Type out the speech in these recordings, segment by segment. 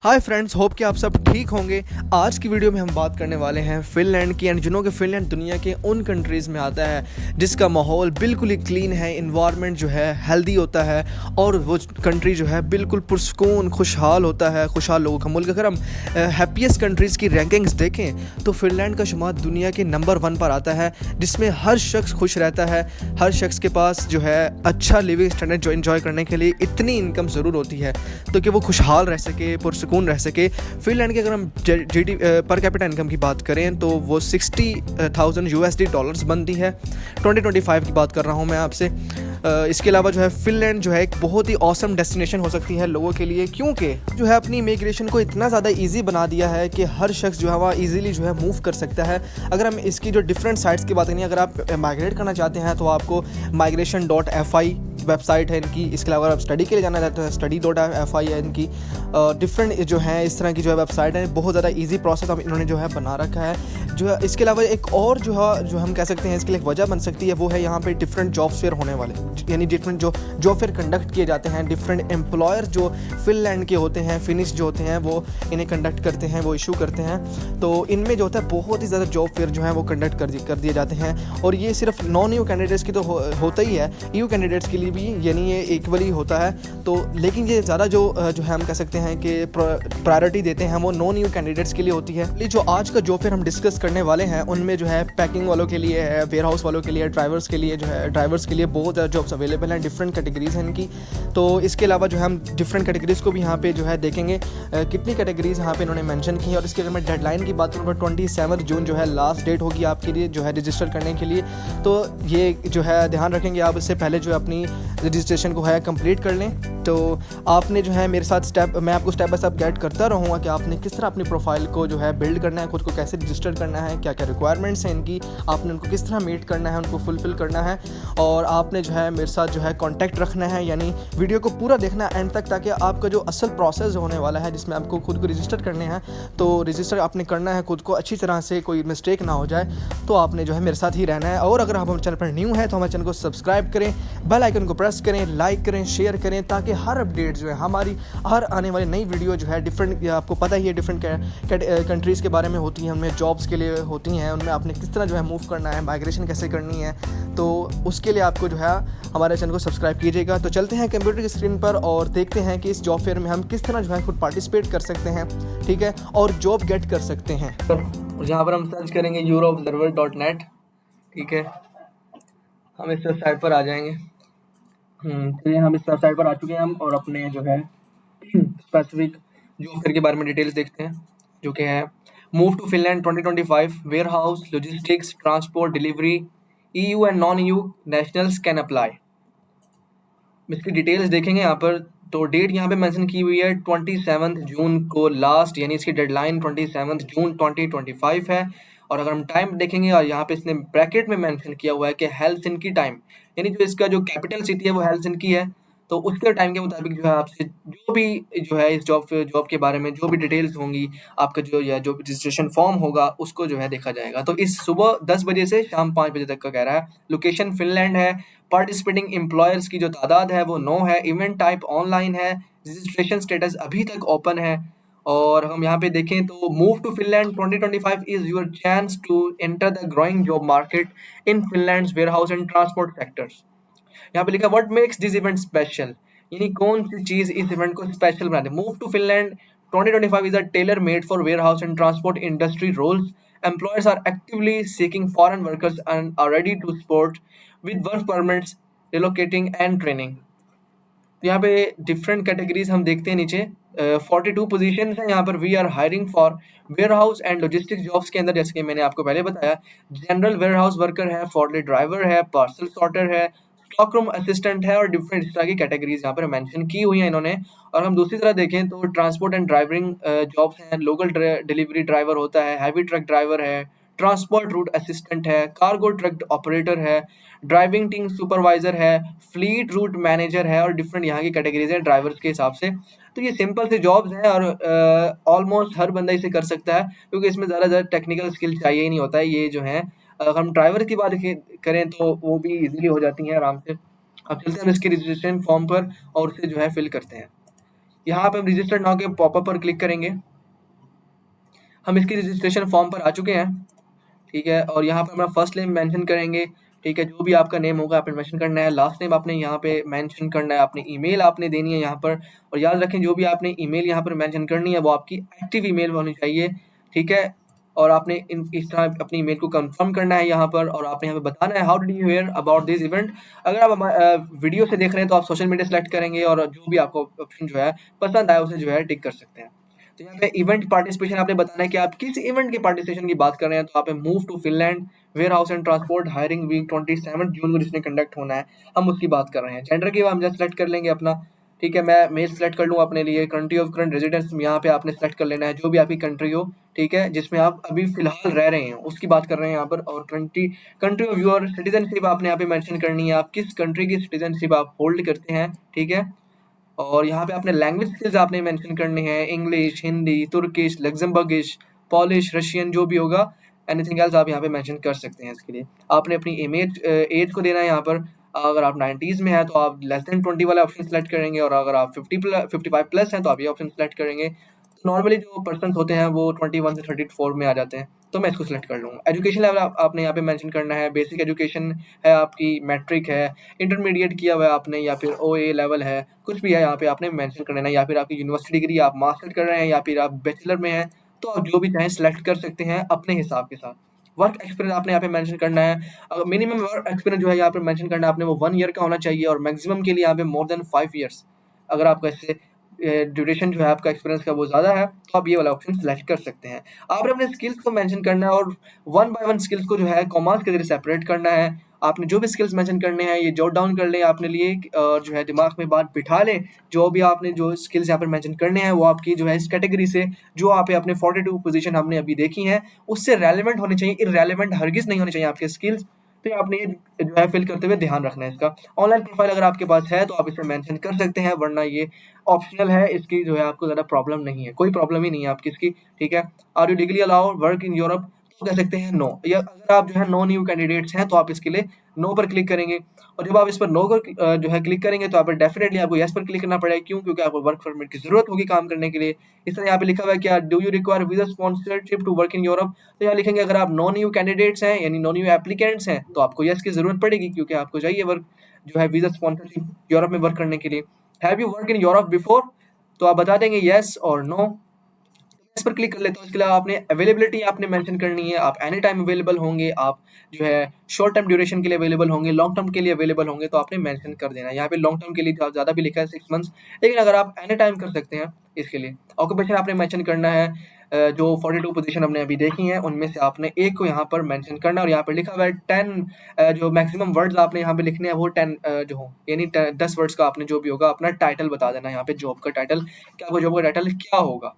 Hi friends, hope कि आप सब ठीक होंगे। आज की वीडियो में हम बात करने वाले हैं फ़िनलैंड की, एंड जिनों के फ़िनलैंड दुनिया के उन कंट्रीज़ में आता है जिसका माहौल बिल्कुल ही क्लीन है, इन्वायरमेंट जो है हेल्दी होता है और वो कंट्री जो है बिल्कुल पुरसकून खुशहाल होता है, खुशहाल लोगों का मुल्क। अगर हम हैप्पीएस्ट कंट्रीज़ की रैंकिंग्स देखें तो फ़िनलैंड का शुमार दुनिया के नंबर 1 पर आता है, जिसमें हर शख्स खुश रहता है। हर शख्स के पास जो है अच्छा लिविंग स्टैंडर्ड जो इन्जॉय करने के लिए इतनी इनकम ज़रूर होती है तो कि वो खुशहाल रह सके, पुरसकून रह सके। फिनलैंड की अगर हम जीडी पर कैपिटा इनकम की बात करें तो वो 60,000 यूएसडी डॉलर्स बनती है। 2025 की बात कर रहा हूँ मैं आपसे। इसके अलावा जो है फिनलैंड जो है एक बहुत ही ऑसम डेस्टिनेशन हो सकती है लोगों के लिए, क्योंकि जो है अपनी इमिग्रेशन को इतना ज़्यादा इजी बना दिया है कि हर शख्स जो है वहाँ ईजिली जो है मूव कर सकता है। अगर हम इसकी जो डिफरेंट साइट्स की बात करें, अगर आप माइग्रेट करना चाहते हैं तो आपको migration.fi वेबसाइट है इनकी। इसके अलावा आप स्टडी के लिए जाना चाहते हैं, study.fi है इनकी। डिफरेंट जो है इस तरह की जो है वेबसाइट है, बहुत ज़्यादा इजी प्रोसेस अब इन्होंने जो है बना रखा है। जो है इसके अलावा एक और जो है जो हम कह सकते हैं इसके लिए एक वजह बन सकती है, वो है यहाँ पे डिफरेंट जॉब फेयर होने वाले, यानी डिफरेंट जो जॉब फेयर कंडक्ट किए जाते हैं। डिफरेंट एम्प्लॉयर जो फिनलैंड के होते हैं, फिनिश जो होते हैं, वो इन्हें कंडक्ट करते हैं, वो इशू करते हैं। तो इनमें जो होता है बहुत ही ज़्यादा जॉब फेयर जो है वो कंडक्ट कर दिए जाते हैं। और ये सिर्फ नॉन यू कैंडिडेट्स की तो होता ही है, यू कैंडिडेट्स के लिए भी यानी ये इक्वली होता है। तो लेकिन ये ज़्यादा जो है हम कह सकते हैं कि प्रायोरिटी देते हैं वो नॉन यू कैंडिडेट्स के लिए होती है। ये जो आज का जॉब फेयर हम डिस्कस करने वाले हैं उनमें जो है पैकिंग वालों के लिए है, वेयर हाउस वालों के लिए, ड्राइवर्स के लिए जो है ड्राइवर्स के लिए बहुत ज़्यादा जॉब्स अवेलेबल हैं। डिफरेंट कैटेगरीज़ हैं इनकी। तो इसके अलावा जो है हम डिफरेंट कैटेगरीज़ को भी यहाँ पे जो है देखेंगे, कितनी कैटेगरीज़ यहाँ पे इन्होंने मेंशन की है। और इसके अगर मैं डेडलाइन की बात करूँ तो 27 जून जो है लास्ट डेट होगी आपके लिए जो है रजिस्टर करने के लिए। तो ये जो है ध्यान रखेंगे आप, इससे पहले जो है अपनी रजिस्ट्रेशन को है कंप्लीट कर लें। तो आपने जो है मेरे साथ मैं आपको स्टेप बाय स्टेप गाइड करता रहूँगा कि आपने किस तरह अपनी प्रोफाइल को जो है बिल्ड करना है, खुद को कैसे रजिस्टर करना है, क्या क्या रिक्वायरमेंट्स हैं इनकी, आपने उनको किस तरह मीट करना है, उनको फुलफ़िल करना है। और आपने जो है मेरे साथ जो है कॉन्टैक्ट रखना है, यानी वीडियो को पूरा देखना एंड तक, ताकि आपका जो असल प्रोसेस होने वाला है जिसमें आपको खुद को रजिस्टर करने हैं, तो रजिस्टर आपने करना है खुद को अच्छी तरह से, कोई मिस्टेक ना हो जाए। तो आपने जो है मेरे साथ ही रहना है। और अगर आप हमारे चैनल पर न्यू है तो हमारे चैनल को सब्सक्राइब करें, बेल आइकन को प्रेस करें, लाइक करें, शेयर करें, ताकि हर अपडेट जो है हमारी हर आने वाली नई वीडियो जो है डिफरेंट, आपको पता ही है डिफरेंट कंट्रीज़ के बारे में होती हैं, उनमें जॉब्स के लिए होती हैं, उनमें आपने किस तरह जो है मूव करना है, माइग्रेशन कैसे करनी है। तो उसके लिए आपको जो है हमारे चैनल को सब्सक्राइब कीजिएगा। तो चलते हैं कंप्यूटर की स्क्रीन पर और देखते हैं कि इस जॉब फेयर में हम किस तरह जो है खुद पार्टिसिपेट कर सकते हैं, ठीक है, और जॉब गेट कर सकते हैं। और यहाँ पर हम सर्च करेंगे euroobserver.net, ठीक है, हम इस वेबसाइट पर आ जाएंगे। चलिए हम इस वेबसाइट पर आ चुके हैं हम, और अपने जो है स्पेसिफिक जॉब फेयर के बारे में डिटेल्स देखते हैं, जो कि है move to Finland 2025, warehouse, logistics, transport, delivery, EU and non EU nationals can apply. इसकी डिटेल्स देखेंगे यहाँ पर। तो डेट यहाँ पे मेंशन की हुई है 27 जून को लास्ट, यानी इसकी डेडलाइन 27 जून 2025 है। और अगर हम टाइम देखेंगे, और यहाँ पे इसने ब्रैकेट में मेंशन किया हुआ है कि हेलसिंकी टाइम, यानी जो इसका जो कैपिटल सिटी है वो हेलसिंकी है। तो उसके टाइम के मुताबिक जो है आपसे जो भी जो है इस जॉब के बारे में जो भी डिटेल्स होंगी, आपका जो रजिस्ट्रेशन फॉर्म होगा उसको जो है देखा जाएगा। तो इस सुबह 10 बजे से शाम 5 बजे तक का कह रहा है। लोकेशन फिनलैंड है। पार्टिसिपेटिंग एम्प्लॉयर्स की जो तादाद है वो 9 है। इवेंट टाइप ऑनलाइन है। रजिस्ट्रेशन स्टेटस अभी तक ओपन है। और हम यहाँ पे देखें तो move to Finland 2025 is your chance to enter the growing job market in Finland's warehouse and transport sectors. यहाँ पे लिखा what makes this event special, यानी कौन सी चीज इस इवेंट को स्पेशल बनाती है। Move to Finland 2025 is a tailor made for warehouse and transport industry roles. Employers are actively seeking foreign workers and are ready to support with work permits, relocating and training. तो यहाँ पे different categories हम देखते हैं नीचे। 42 positions हैं यहाँ पर। We are hiring for warehouse and logistics jobs के अंदर, जैसे कि मैंने आपको पहले बताया, जनरल वेयर हाउस वर्कर है, फोर्कलिफ्ट ड्राइवर है, पार्सल सॉर्टर है, स्टॉक रूम असिस्टेंट है, और डिफरेंट इस तरह की कैटेगरीज यहाँ पर मेंशन की हुई हैं इन्होंने। और हम दूसरी तरह देखें तो ट्रांसपोर्ट एंड ड्राइविंग जॉब्स हैं। लोकल डिलीवरी ड्राइवर होता है, हैवी ट्रक ड्राइवर है, ट्रांसपोर्ट रूट असिस्टेंट है, कार्गो ट्रक ऑपरेटर है, ड्राइविंग टीम सुपरवाइजर है, फ्लीट रूट मैनेजर है, और डिफरेंट यहाँ की कैटेगरीज है ड्राइवर्स के हिसाब से। तो ये सिंपल से जॉब्स हैं और ऑलमोस्ट हर बंदा इसे कर सकता है, क्योंकि इसमें ज़्यादा टेक्निकल स्किल चाहिए ही नहीं होता है। ये जो है अगर हम ड्राइवर की बात करें तो वो भी इजीली हो जाती हैं आराम से। अब चलते हैं हम इसके रजिस्ट्रेशन फॉर्म पर और उसे जो है फिल करते हैं। यहाँ पे हम रजिस्टर नाउ के पॉपअप पर क्लिक करेंगे। हम इसकी रजिस्ट्रेशन फॉर्म पर आ चुके हैं, ठीक है। और यहाँ पे अपना फर्स्ट नेम मेंशन करेंगे, ठीक है। जो भी आपका नेम होगा आपने मेंशन करना है। लास्ट नेम आपने यहाँ पे मेंशन करना है। अपनी ईमेल आपने देनी है यहाँ पर। और याद रखें जो भी आपने ईमेल यहाँ पर मेंशन करनी है वो आपकी एक्टिव ईमेल होनी चाहिए, ठीक है। और आपने इस तरह अपनी ईमेल को कंफर्म करना है यहाँ पर। और आपने यहाँ पे बताना है how did you here about this event. अगर आप वीडियो से देख रहे हैं तो आप सोशल मीडिया सेलेक्ट करेंगे और जो भी आपको ऑप्शन जो है पसंद आए उसे जो है टिक कर सकते हैं। तो यहाँ पे इवेंट पार्टिसिपेशन आपने बताना है कि आप किस इवेंट के पार्टिसिपेशन की बात कर रहे हैं। तो आप move to Finland warehouse and transport hiring week 27 जून को जिसने कंडक्ट होना है, हम उसकी बात कर रहे हैं। जेंडर की हम जस्ट सेलेक्ट कर लेंगे अपना, ठीक है। मैं मेल सेलेक्ट कर लूँगा अपने लिए। कंट्री ऑफ करंट रेजिडेंस यहाँ पे आपने सेलेक्ट कर लेना है जो भी आपकी कंट्री हो, ठीक है, जिसमें आप अभी फिलहाल रह रहे हैं उसकी बात कर रहे हैं यहाँ पर। और कंट्री ऑफ योर सिटीजनशिप आपने यहाँ पे मेंशन करनी है, आप किस कंट्री की सिटीजनशिप आप होल्ड करते हैं, ठीक है। और यहाँ पे आपने लैंग्वेज स्किल्स आपने मेंशन करने हैं, English, Hindi, Turkish, Luxembourgish, Polish, Russian, जो भी होगा। एनीथिंग एल्स आप यहाँ पे मेंशन कर सकते हैं। इसके लिए आपने अपनी एज को देना है यहाँ पर। अगर आप 90s में हैं तो आप <20 वाला ऑप्शन सेलेक्ट करेंगे। और अगर आप 55 प्लस हैं तो आप ये ऑप्शन सेलेक्ट करेंगे। नॉर्मली जो पर्सन्स होते हैं वो 21 से 34 में आ जाते हैं, तो मैं इसको सिलेक्ट कर लूँगा। एजुकेशन लेवल आपने यहाँ पे मेंशन करना है। बेसिक एजुकेशन है आपकी, मैट्रिक है, इंटरमीडिएट किया हुआ है आपने, या फिर ओए लेवल है, कुछ भी है यहाँ पे आपने मेंशन कर लेना है। या फिर आपकी यूनिवर्सिटी डिग्री आप मास्टर कर रहे हैं या फिर आप बैचलर में हैं, तो आप जो भी चाहें सिलेक्ट कर सकते हैं अपने हिसाब के साथ। वर्क एक्सपीरियंस आपने यहाँ पे मेंशन करना है। मिनिमम वर्क एक्सपीरियंस जो है यहाँ पे मेंशन करना है आपने, वो 1 ईयर का होना चाहिए। और मैक्सिमम के लिए यहाँ पे मोर देन 5 ईयर्स। अगर आपका इससे ड्यूरेशन जो है आपका एक्सपीरियंस का वो ज़्यादा है तो आप ये वाला ऑप्शन सेलेक्ट कर सकते हैं। आपने अपने स्किल्स को मेंशन करना है और 1 बाय 1 स्किल्स को जो है कॉमास के ज़रिए सेपरेट करना है। आपने जो भी स्किल्स मेंशन करने हैं ये जॉट डाउन कर लें अपने लिए, और जो है दिमाग में बात बिठा लें। जो भी आपने जो स्किल्स यहाँ पर मेंशन करने हैं वो आपकी जो है इस कैटेगरी से, जो आप अपने 42 पोजीशन हमने अभी देखी हैं उससे रेलेवेंट होनी चाहिए। इररेलेवेंट हरगिज़ नहीं होनी चाहिए आपके स्किल्स। तो ये आपने ये जो है फिल करते हुए ध्यान रखना है इसका। ऑनलाइन प्रोफाइल अगर आपके पास है तो आप इसे मेंशन कर सकते हैं, वरना ये ऑप्शनल है। इसकी जो है आपको ज़्यादा प्रॉब्लम नहीं है, कोई प्रॉब्लम ही नहीं है आपकी इसकी, ठीक है। Are you legally allowed work in Europe, तो कह सकते हैं नो। या अगर आप जो है नो न्यू कैंडिडेट्स हैं तो आप इसके लिए नो पर क्लिक करेंगे। और जब आप इस पर नो पर जो है क्लिक करेंगे तो आप डेफिनेटली आपको येस पर क्लिक करना पड़ेगा। क्यों? क्योंकि आपको वर्क परमिट की ज़रूरत होगी काम करने के लिए। इस तरह यहाँ पे लिखा हुआ है कि do you require visa sponsorship to work in Europe, तो यहाँ लिखेंगे अगर आप नो न्यू कैंडिडेट्स हैं यानी नो न्यू एप्लीकेंट्स हैं तो आपको येस की ज़रूरत पड़ेगी, क्योंकि आपको चाहिए वर्क जो है वीज़ा स्पॉन्सरशिप यूरोप में वर्क करने के लिए। Have you work in Europe before, तो आप बता देंगे येस और नो। इस पर क्लिक कर लेते हो। इसके अलावा आपने अवेलेबिलिटी आपने मेंशन करनी है, आप एनी टाइम अवेलेबल होंगे, आप जो है शॉर्ट टर्म ड्यूरेशन के लिए अवेलेबल होंगे, लॉन्ग टर्म के लिए अवेलेबल होंगे, तो आपने मेंशन कर देना है। यहाँ पे लॉन्ग टर्म के लिए ज़्यादा भी लिखा है 6 मंथ्स, लेकिन अगर आप एनी टाइम कर सकते हैं इसके लिए। ऑक्यूपेशन आपने मेंशन करना है। जो 42 पोजीशन हमने अभी देखी हैं उनमें से आपने एक को यहाँ पर मेंशन करना है। और यहाँ पर लिखा हुआ है 10 जो मैक्सिमम वर्ड्स आपने यहाँ पे लिखने हैं वो 10 जो हो, यानी 10 वर्ड्स का आपने जो भी होगा अपना टाइटल बता देना है। यहाँ पे जॉब का टाइटल, कि आपको जॉब का टाइटल क्या होगा,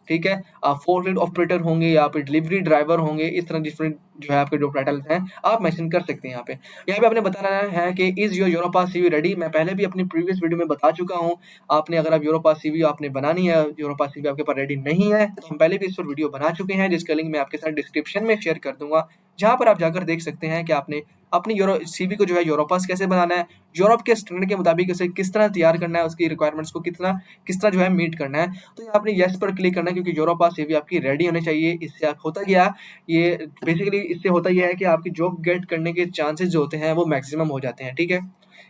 ठीक है। आप फोर्कलिफ्ट ऑपरेटर होंगे या फिर डिलीवरी ड्राइवर होंगे, इस तरह डिफरेंट जो है आपके जो टाइटल्स हैं आप मेंशन कर सकते हैं। यहाँ पे आपने बताना है कि is your Europass CV ready. मैं पहले भी अपनी प्रीवियस वीडियो में बता चुका हूँ। आपने अगर आप यूरोपास सीवी आपने बनानी है, यूरोपास सीवी आपके पास रेडी नहीं है, तो हम पहले भी इस पर वीडियो बना चुके हैं जिसका लिंक मैं आपके साथ डिस्क्रिप्शन में शेयर कर दूंगा, जहाँ पर आप जाकर देख सकते हैं कि आपने अपनी सीवी को जो है यूरोपास कैसे बनाना है, यूरोप के स्टैंडर्ड के मुताबिक उसे किस तरह तैयार करना है, उसकी रिक्वायरमेंट्स को किस तरह जो है मीट करना है। तो यहाँ आपने येस पर क्लिक करना है, क्योंकि यूरोपास सीवी आपकी रेडी होनी चाहिए। इससे आप होता क्या, ये बेसिकली इससे होता यह है कि आपकी जॉब गेट करने के चांसेस जो होते हैं वो मैक्सिमम हो जाते हैं, ठीक है।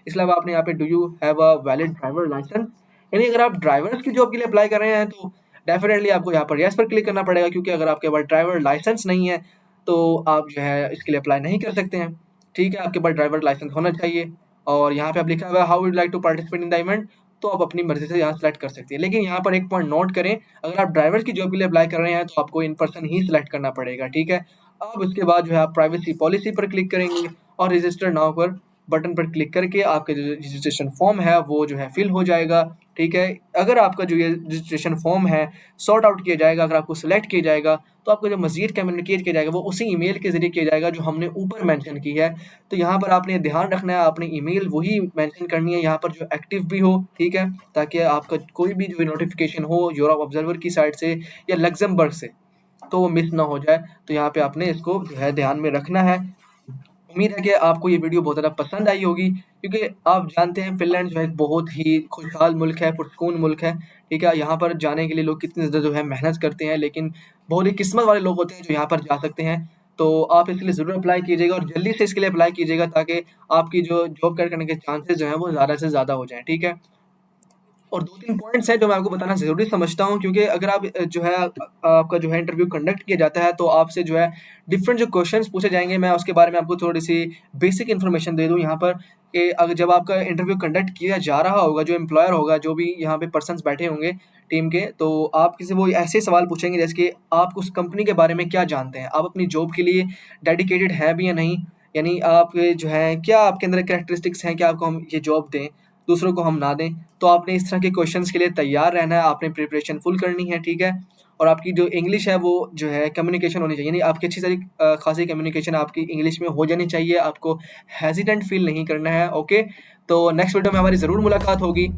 इसके अलावा आपने यहाँ पे do you have a valid driver licence, यानी अगर आप ड्राइवर्स की जॉब के लिए अप्लाई कर रहे हैं तो डेफिनेटली आपको यहाँ पर येस पर क्लिक करना पड़ेगा, क्योंकि अगर आपके पास ड्राइवर लाइसेंस नहीं है तो आप जो है इसके लिए अप्लाई नहीं कर सकते हैं, ठीक है। आपके पास ड्राइवर लाइसेंस होना चाहिए। और यहाँ पे आप लिखा हुआ है how would like to participate in the event, तो आप अपनी मर्जी से यहाँ सेलेक्ट कर सकते हैं। लेकिन यहाँ पर एक पॉइंट नोट करें, अगर आप ड्राइवर की जॉब के लिए अप्लाई कर रहे हैं तो आपको इन पर्सन ही सिलेक्ट करना पड़ेगा, ठीक है। अब उसके बाद जो है आप प्राइवेसी पॉलिसी पर क्लिक करेंगे और रजिस्टर नाउ पर बटन पर क्लिक करके आपका जो रजिस्ट्रेशन फॉर्म है वो जो है फिल हो जाएगा, ठीक है। अगर आपका जो ये रजिस्ट्रेशन फॉर्म है सॉर्ट आउट किया जाएगा, अगर आपको सिलेक्ट किया जाएगा तो आपको जो मज़ीद कम्युनिकेट किया जाएगा वो उसी ईमेल के ज़रिए किया जाएगा जो हमने ऊपर मेंशन की है। तो यहाँ पर आपने ध्यान रखना है, आपने ईमेल वही मेंशन करनी है यहाँ पर जो एक्टिव भी हो, ठीक है, ताकि आपका कोई भी जो नोटिफिकेशन हो यूरोप ऑब्जर्वर की साइड से या लग्जमबर्ग से तो वो मिस ना हो जाए। तो यहाँ पे आपने इसको जो है ध्यान में रखना है। उम्मीद है कि आपको ये वीडियो बहुत ज़्यादा पसंद आई होगी, क्योंकि आप जानते हैं फ़िनलैंड जो है एक बहुत ही खुशहाल मुल्क है, पुरसुकून मुल्क है, ठीक है? यहाँ पर जाने के लिए लोग कितनी ज़्यादा जो है मेहनत करते हैं, लेकिन बहुत ही किस्मत वाले लोग होते हैं जो यहाँ पर जा सकते हैं। तो आप इसके लिए ज़रूर अप्लाई कीजिएगा और जल्दी से इसके लिए अप्लाई कीजिएगा, ताकि आपकी जो जॉब क्लियर करने के चांसेस जो हैं वो ज़्यादा से ज़्यादा हो जाएँ, ठीक है? और 2-3 पॉइंट्स हैं जो मैं आपको बताना ज़रूरी समझता हूँ, क्योंकि अगर आप जो है आपका जो है इंटरव्यू कंडक्ट किया जाता है, तो आपसे जो है डिफरेंट जो क्वेश्चंस पूछे जाएँगे, मैं उसके बारे में आपको थोड़ी-सी बेसिक इन्फॉर्मेशन दे दूँ यहाँ पर, कि अगर जब आपका इंटरव्यू कंडक्ट किया जा रहा होगा, जो एम्प्लॉयर होगा, जो भी यहाँ पे पर्सन्स बैठे होंगे टीम के, तो आप किसी वो ऐसे सवाल पूछेंगे जैसे कि आप उस कंपनी के बारे में क्या जानते हैं? आप अपनी जॉब के लिए डेडिकेटेड हैं भी या नहीं? यानी आप जो है क्या आपके अंदर कैरेक्टरिस्टिक्स हैं कि आपको हम ये जॉब दें, दूसरों को हम ना दें? तो आपने इस तरह के क्वेश्चंस के लिए तैयार रहना है, आपने प्रिपरेशन फुल करनी है, ठीक है? और आपकी जो इंग्लिश है वो जो है कम्युनिकेशन होनी चाहिए, यानी आपकी अच्छी सारी खासी कम्युनिकेशन आपकी इंग्लिश में हो जानी चाहिए, आपको हेजिटेंट फ़ील नहीं करना है, ओके? तो नेक्स्ट वीडियो में हमारी ज़रूर मुलाकात होगी।